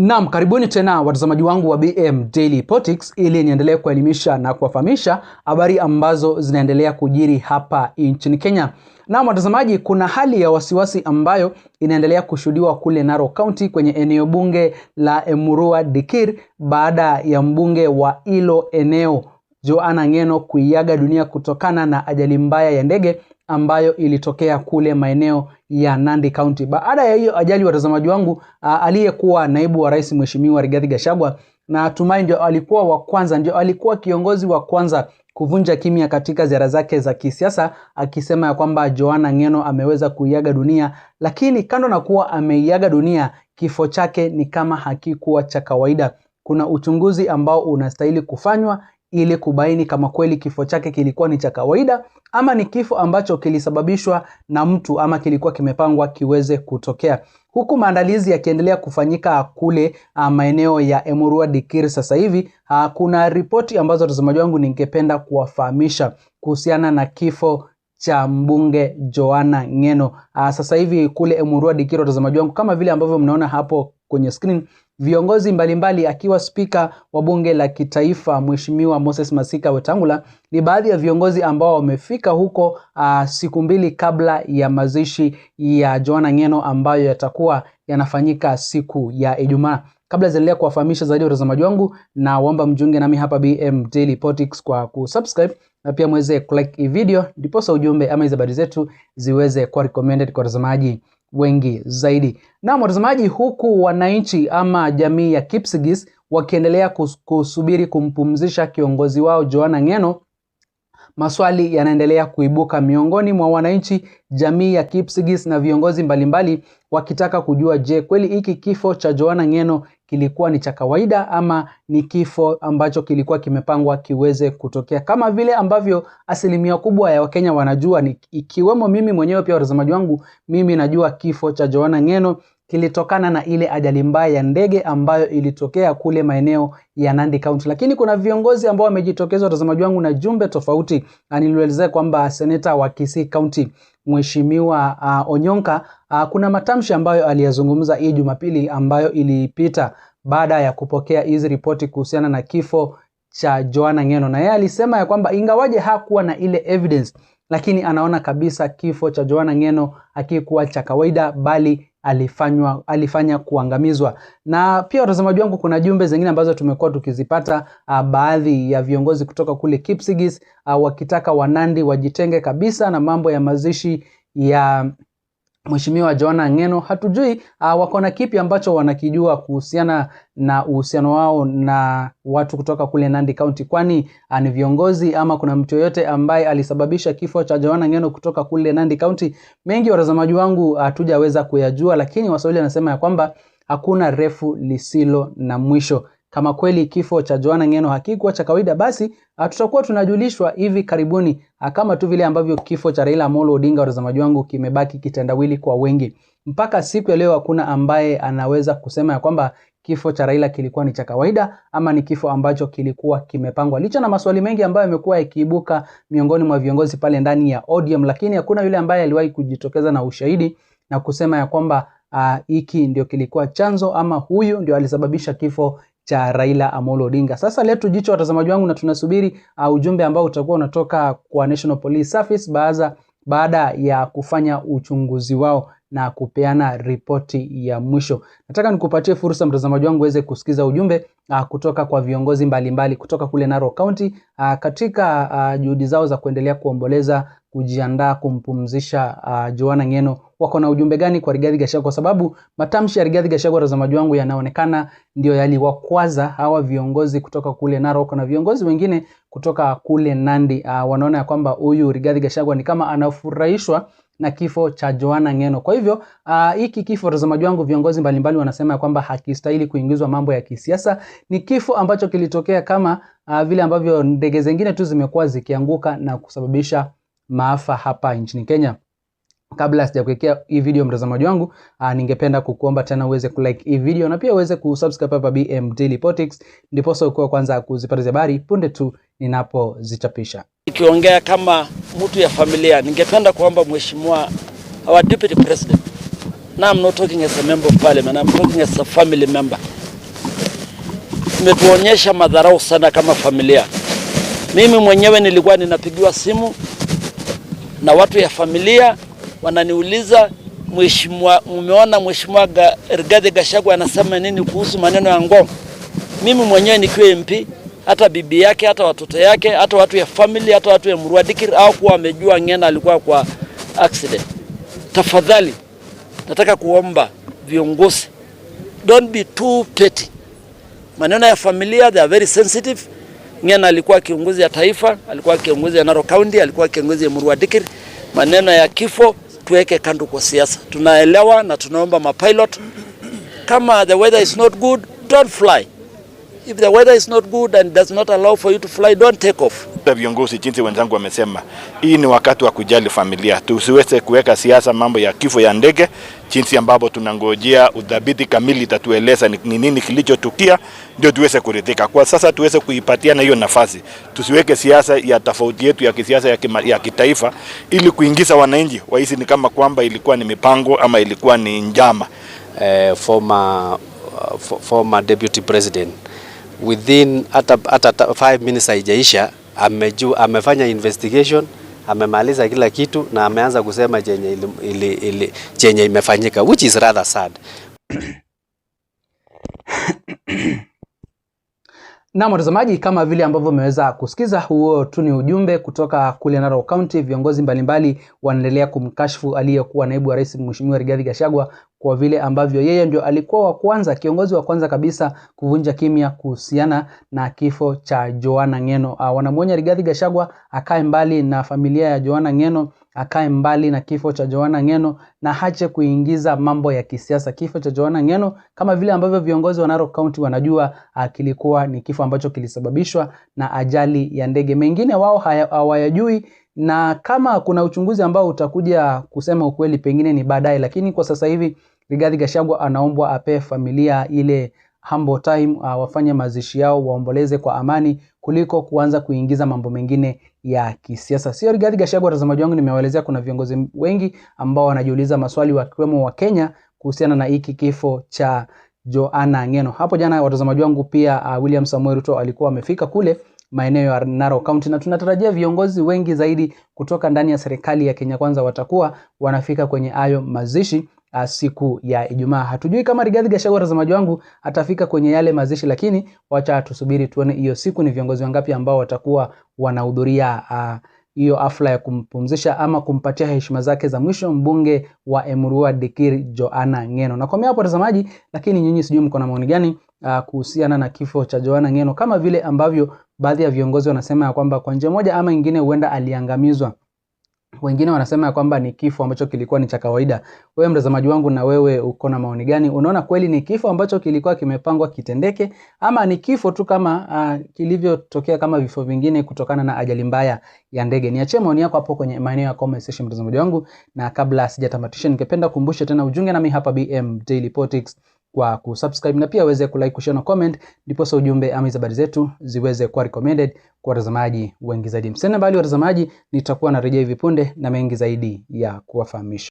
Naam, karibuni tena watazamaji wangu wa BM Daily Politics ili niendelee kuelimisha na kuwafahamisha habari ambazo zinaendelea kujiri hapa nchini Kenya. Naam watazamaji, kuna hali ya wasiwasi ambayo inaendelea kushuhudiwa kule Narok County kwenye eneo bunge la Emurua Dikir baada ya mbunge wa hilo eneo Joanna Ng'eno kuiaga dunia kutokana na ajali mbaya ya ndege ambayo ilitokea kule maeneo ya Nandi County. Baada ya hiyo ajali watazamaji wangu, aliyekuwa naibu wa rais Mheshimiwa Rigathi Gachagua, na tumai ndio alikuwa wa kwanza, ndio alikuwa kiongozi wa kwanza kuvunja kimya katika ziara zake za kisiasa, akisema ya kwamba Joanna Ng'eno ameweza kuiaga dunia. Lakini kando na kuwa ameiaga dunia, kifo chake ni kama hakikuwa cha kawaida. Kuna uchunguzi ambao unastahili kufanywa ili kubaini kama kweli kifo chake kilikuwa ni cha kawaida ama ni kifo ambacho kilisababishwa na mtu ama kilikuwa kimepangwa kiweze kutokea. Huku maandalizi yakiendelea kufanyika kule maeneo ya Emurua Dikir sasa hivi, kuna ripoti ambazo watazamaji wangu ningependa kuwafahamisha kuhusiana na kifo cha mbunge Joanna Ng'eno. Sasa hivi kule Emurua Dikir watazamaji wangu, kama vile ambavyo mnaona hapo kwenye screen, viongozi mbalimbali akiwa spika wa bunge la kitaifa Mheshimiwa Moses Masika Wetangula ni baadhi ya viongozi ambao wamefika huko siku mbili kabla ya mazishi ya Joanna Ng'eno ambayo yatakuwa yanafanyika siku ya Ijumaa. Kabla ziendelea kuwafahamisha zaidi watazamaji wangu, na waomba mjiunge nami hapa BM Daily Politics kwa kusubscribe na pia muweze kulike hii video, ndiposa ujumbe ama hizo habari zetu ziweze kuwa recommended kwa watazamaji wengi zaidi. Na watazamaji, huku wananchi ama jamii ya Kipsigis wakiendelea kusubiri kumpumzisha kiongozi wao Joanna Ng'eno, maswali yanaendelea kuibuka miongoni mwa wananchi, jamii ya Kipsigis na viongozi mbalimbali wakitaka kujua, je, kweli hiki kifo cha Joanna Ng'eno kilikuwa ni cha kawaida ama ni kifo ambacho kilikuwa kimepangwa kiweze kutokea. Kama vile ambavyo asilimia kubwa ya Wakenya wanajua, ni ikiwemo mimi mwenyewe pia watazamaji wangu, mimi najua kifo cha Joanna Ng'eno kilitokana na ile ajali mbaya ya ndege ambayo ilitokea kule maeneo ya Nandi County. Lakini kuna viongozi ambao wamejitokeza watazamaji wangu na jumbe tofauti. Nilielezea kwamba seneta wa Kisii County Mheshimiwa Onyonka, kuna matamshi ambayo aliyazungumza hii Jumapili ambayo ilipita baada ya kupokea hizi ripoti kuhusiana na kifo cha Joanna Ng'eno, na yeye alisema ya kwamba ingawaje hakuwa na ile evidence, lakini anaona kabisa kifo cha Joanna Ng'eno hakikuwa cha kawaida bali alifanya kuangamizwa. Na pia watazamaji wangu, kuna jumbe zingine ambazo tumekuwa tukizipata, baadhi ya viongozi kutoka kule Kipsigis wakitaka Wanandi wajitenge kabisa na mambo ya mazishi ya Mheshimiwa Joanna Ng'eno. Hatujui wako na kipi ambacho wanakijua kuhusiana na uhusiano wao na watu kutoka kule Nandi County, kwani ni viongozi ama kuna mtu yote ambaye alisababisha kifo cha Joanna Ng'eno kutoka kule Nandi County. Mengi watazamaji wangu hatujaweza kuyajua, lakini Waswahili wanasema ya kwamba hakuna refu lisilo na mwisho. Kama kweli kifo cha Joanna Ng'eno hakikuwa cha kawaida, basi tutakuwa tunajulishwa hivi karibuni, kama tu vile ambavyo kifo cha Raila Amolo Odinga watazamaji wangu kimebaki kitendawili kwa wengi. Mpaka siku ya leo hakuna ambaye anaweza kusema ya kwamba kifo cha Raila kilikuwa ni cha kawaida ama ni kifo ambacho kilikuwa kimepangwa, licha na maswali mengi ambayo yamekuwa yakiibuka miongoni mwa viongozi pale ndani ya ODM. Lakini hakuna yule ambaye aliwahi kujitokeza na ushahidi na kusema ya kwamba hiki ndio kilikuwa chanzo ama huyu ndio alisababisha kifo cha Raila Amolo Odinga. Sasa letu jicho watazamaji wangu, na tunasubiri ujumbe ambao utakuwa unatoka kwa National Police Service baada ya kufanya uchunguzi wao na kupeana ripoti ya mwisho. Nataka nikupatie fursa mtazamaji wangu uweze kusikiza ujumbe kutoka kwa viongozi mbalimbali kutoka kule Narok County katika juhudi zao za kuendelea kuomboleza, kujiandaa kumpumzisha Joanna Ng'eno. Wako na ujumbe gani kwa Rigathi Gachagua? Kwa sababu matamshi ya Rigathi Gachagua watazamaji wangu yanaonekana ndio yaliwakwaza hawa viongozi kutoka kule Narok na viongozi wengine kutoka kule Nandi. Wanaona ya kwamba huyu Rigathi Gachagua ni kama anafurahishwa na kifo cha Joanna Ng'eno. Kwa hivyo hiki kifo watazamaji wangu, viongozi mbalimbali wanasema ya kwamba hakistahili kuingizwa mambo ya kisiasa. Ni kifo ambacho kilitokea kama vile ambavyo ndege zingine tu zimekuwa zikianguka na kusababisha maafa hapa nchini Kenya. Kabla sijakuwekea hii video mtazamaji wangu, ningependa kukuomba tena uweze kulike hii video na pia uweze kusubscribe hapa BM Daily Politics, ndipo sasa ukiwa kwanza kuzipata habari punde tu ninapozichapisha. Nikiongea kama mtu ya familia, ningependa kuomba Mheshimiwa our Deputy President. Now I'm not talking as a member of parliament, I'm talking as a family member. imetuonyesha madharau sana kama familia. Mimi mwenyewe nilikuwa ninapigiwa simu na watu ya familia wananiuliza, mheshimiwa, umeona mheshimiwa Rigathi Gachagua anasema nini kuhusu maneno ya Ngong? Mimi mwenyewe nikiwa MP, hata bibi yake, hata watoto yake, hata watu ya family, hata watu ya Murwa Dikir au kuwa wamejua Ng'eno alikuwa kwa accident. Tafadhali nataka kuomba viongozi, don't be too petty. Maneno ya familia, they are very sensitive. Ng'eno alikuwa kiongozi ya taifa, alikuwa kiongozi ya Narok County, alikuwa kiongozi ya Murwa Dikir. Maneno ya kifo tuweke kando kwa siasa. Tunaelewa na tunaomba mapilot, kama the weather is not good, don't fly. If the weather is not good and does not allow for you to fly, don't take off. Viongozi, jinsi wenzangu wamesema, hii ni wakati wa kujali familia. Tusiweze kuweka siasa mambo ya kifo ya ndege, jinsi ambapo tunangojea udhabiti kamili tatueleza ni nini kilichotukia ndio tuweze kuridhika. Kwa sasa tuweze kuipatia na hiyo nafasi. Tusiweke siasa ya tofauti yetu ya kisiasa ya kitaifa ili kuingiza wananchi wahisi ni kama kwamba ilikuwa ni mipango ama ilikuwa ni njama. Former deputy president within hata 5 minutes haijaisha amefanya investigation, amemaliza kila kitu na ameanza kusema chenye imefanyika, which is rather sad. Na mtazamaji, kama vile ambavyo umeweza kusikiza, huo tu ni ujumbe kutoka kule Narok County. Viongozi mbalimbali wanaendelea kumkashifu aliyekuwa naibu wa rais Mheshimiwa Rigathi Gachagua kwa vile ambavyo yeye ndio alikuwa wa kwanza, kiongozi wa kwanza kabisa kuvunja kimya kuhusiana na kifo cha Joanna Ng'eno. Wanamuonya Rigathi Gachagua akae mbali na familia ya Joanna Ng'eno, akae mbali na kifo cha Joanna Ng'eno na hache kuingiza mambo ya kisiasa. Kifo cha Joanna Ng'eno, kama vile ambavyo viongozi wa Narok County wanajua, kilikuwa ni kifo ambacho kilisababishwa na ajali ya ndege. Mengine wao hawayajui, na kama kuna uchunguzi ambao utakuja kusema ukweli pengine ni baadaye, lakini kwa sasa hivi Rigathi Gachagua anaombwa ape familia ile humble time, wafanye mazishi yao, waomboleze kwa amani kuliko kuanza kuingiza mambo mengine ya kisiasa. Sio Rigathi Gachagua, watazamaji wangu, nimewaelezea kuna viongozi wengi ambao wanajiuliza maswali, wakiwemo wa Kenya kuhusiana na hiki kifo cha Joanna Ng'eno. Hapo jana, watazamaji wangu, pia William Samoei Ruto alikuwa amefika kule maeneo ya Narok County, na tunatarajia viongozi wengi zaidi kutoka ndani ya serikali ya Kenya Kwanza watakuwa wanafika kwenye hayo mazishi siku ya Ijumaa. Hatujui kama Rigathi Gachagua, watazamaji wangu, atafika kwenye yale mazishi, lakini wacha tusubiri tuone hiyo siku ni viongozi wangapi ambao watakuwa wanahudhuria hiyo hafla ya kumpumzisha ama kumpatia heshima zake za mwisho mbunge wa Murwa Dikir Joanna Ng'eno. Na kwa mimi hapo, watazamaji, lakini nyinyi sijui mko na maoni gani kuhusiana na kifo cha Joanna Ng'eno, kama vile ambavyo baadhi ya viongozi wanasema ya kwamba kwa njia moja ama nyingine huenda aliangamizwa. Wengine wanasema ya kwamba ni kifo ambacho kilikuwa ni cha kawaida. Wewe mtazamaji wangu, na wewe uko na maoni gani? Unaona kweli ni kifo ambacho kilikuwa kimepangwa kitendeke, ama ni kifo tu kama kilivyotokea kama vifo vingine kutokana na ajali mbaya ya ndege? Niachie maoni yako hapo kwenye maeneo ya comment section, mtazamaji wangu, na kabla sijatamatisha, ningependa kukumbusha tena ujunge nami hapa BM Daily Politics kwa kusubscribe na pia uweze kulike, kushare na comment, ndipo sa ujumbe ama habari zetu ziweze kuwa recommended kwa watazamaji wengi zaidi. Msende mbali watazamaji, nitakuwa narejea hivi punde na mengi zaidi ya kuwafahamisha.